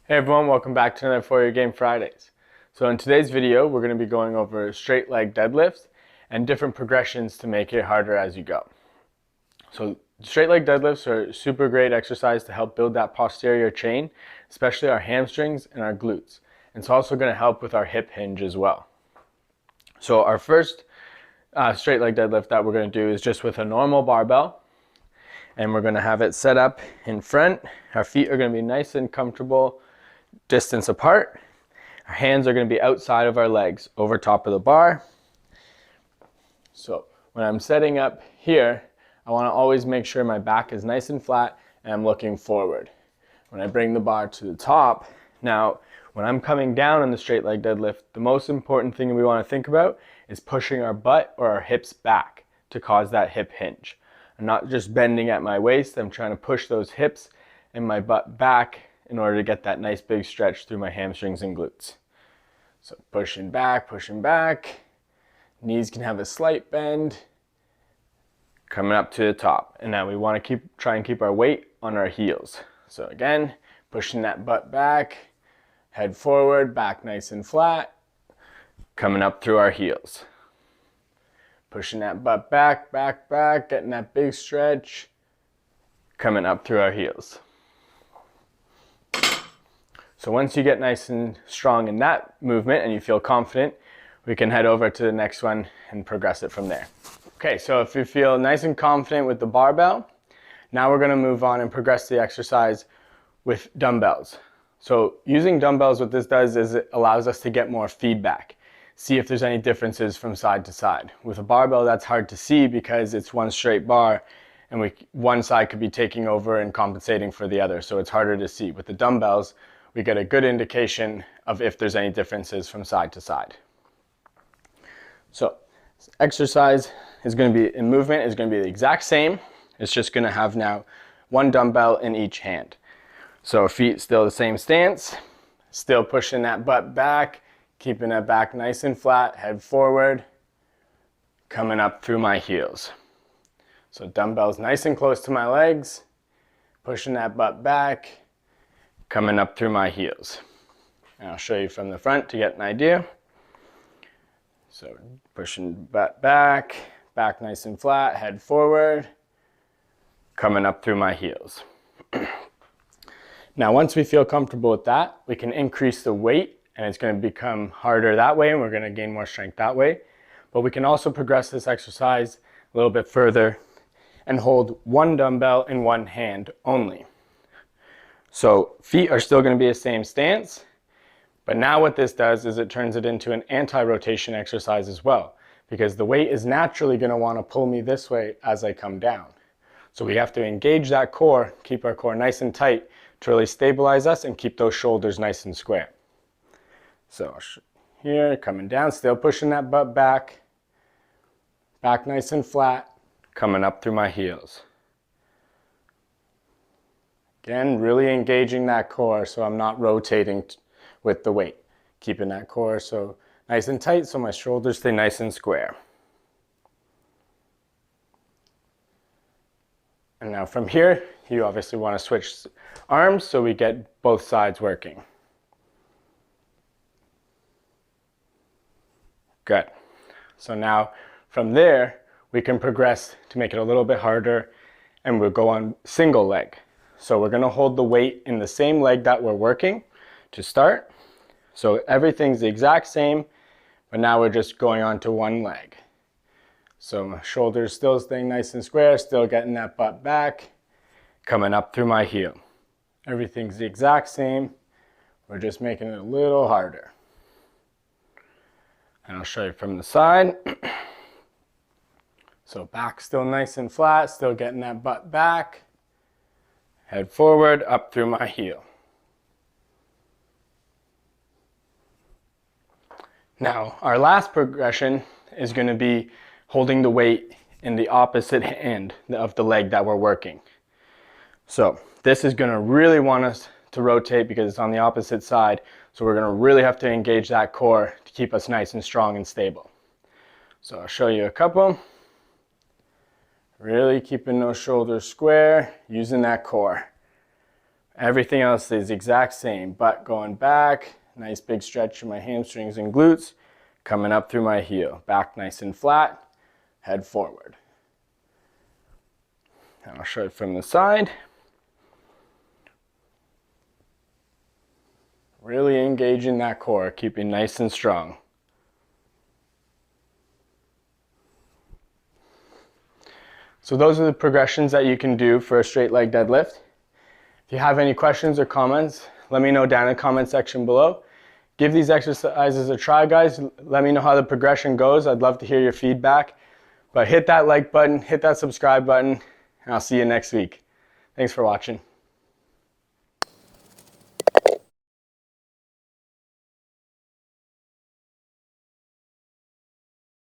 Hey everyone, welcome back to another For Your Game Fridays. So in today's video, we're going to be going over straight leg deadlifts and different progressions to make it harder as you go. So straight leg deadlifts are a super great exercise to help build that posterior chain, especially our hamstrings and our glutes. And it's also going to help with our hip hinge as well. So our first straight leg deadlift that we're going to do is just with a normal barbell. And we're going to have it set up in front. Our feet are going to be nice and comfortable distance apart. Our hands are going to be outside of our legs over top of the bar. So when I'm setting up here, I want to always make sure my back is nice and flat and I'm looking forward. When I bring the bar to the top, now when I'm coming down on the straight leg deadlift, the most important thing we want to think about is pushing our butt or our hips back to cause that hip hinge. I'm not just bending at my waist, I'm trying to push those hips and my butt back in order to get that nice big stretch through my hamstrings and glutes. So pushing back, knees can have a slight bend, coming up to the top. And now we want to try and keep our weight on our heels. So again, pushing that butt back, head forward, back nice and flat, coming up through our heels. Pushing that butt back, getting that big stretch, coming up through our heels. So once you get nice and strong in that movement and you feel confident, we can head over to the next one and progress it from there. Okay, so if you feel nice and confident with the barbell, now we're gonna move on and progress the exercise with dumbbells. So using dumbbells, what this does is it allows us to get more feedback. See if there's any differences from side to side. With a barbell, that's hard to see because it's one straight bar and one side could be taking over and compensating for the other, so it's harder to see. With the dumbbells, we get a good indication of if there's any differences from side to side. So exercise is going to be, in movement, is going to be the exact same. It's just going to have now one dumbbell in each hand. So feet still the same stance, still pushing that butt back, keeping that back nice and flat, head forward, coming up through my heels. So dumbbells nice and close to my legs, pushing that butt back, coming up through my heels. And I'll show you from the front to get an idea. So pushing butt back, back nice and flat, head forward, coming up through my heels. Now once we feel comfortable with that, we can increase the weight and it's going to become harder that way and we're going to gain more strength that way. But we can also progress this exercise a little bit further and hold one dumbbell in one hand only. So feet are still going to be the same stance, but now what this does is it turns it into an anti-rotation exercise as well, because the weight is naturally going to want to pull me this way as I come down. So we have to engage that core, keep our core nice and tight to really stabilize us and keep those shoulders nice and square. So here, coming down, still pushing that butt back, back nice and flat, coming up through my heels. Again, really engaging that core so I'm not rotating with the weight. Keeping that core so nice and tight so my shoulders stay nice and square. And now from here, you obviously want to switch arms so we get both sides working. Good. So now from there, we can progress to make it a little bit harder and we'll go on single leg. So we're going to hold the weight in the same leg that we're working to start. So everything's the exact same, but now we're just going on to one leg. So my shoulders still staying nice and square, still getting that butt back, coming up through my heel. Everything's the exact same. We're just making it a little harder. And I'll show you from the side. So back still nice and flat, still getting that butt back. Head forward, up through my heel. Now, our last progression is going to be holding the weight in the opposite hand of the leg that we're working. So this is going to really want us to rotate because it's on the opposite side. So we're going to really have to engage that core to keep us nice and strong and stable. So I'll show you a couple. Really keeping those shoulders square, using that core. Everything else is the exact same. Butt going back, nice big stretch in my hamstrings and glutes, coming up through my heel. Back nice and flat, head forward. And I'll show it from the side. Really engaging that core, keeping nice and strong. So those are the progressions that you can do for a straight leg deadlift. If you have any questions or comments, let me know down in the comment section below. Give these exercises a try, guys. Let me know how the progression goes. I'd love to hear your feedback. But hit that like button, hit that subscribe button, and I'll see you next week. Thanks for watching.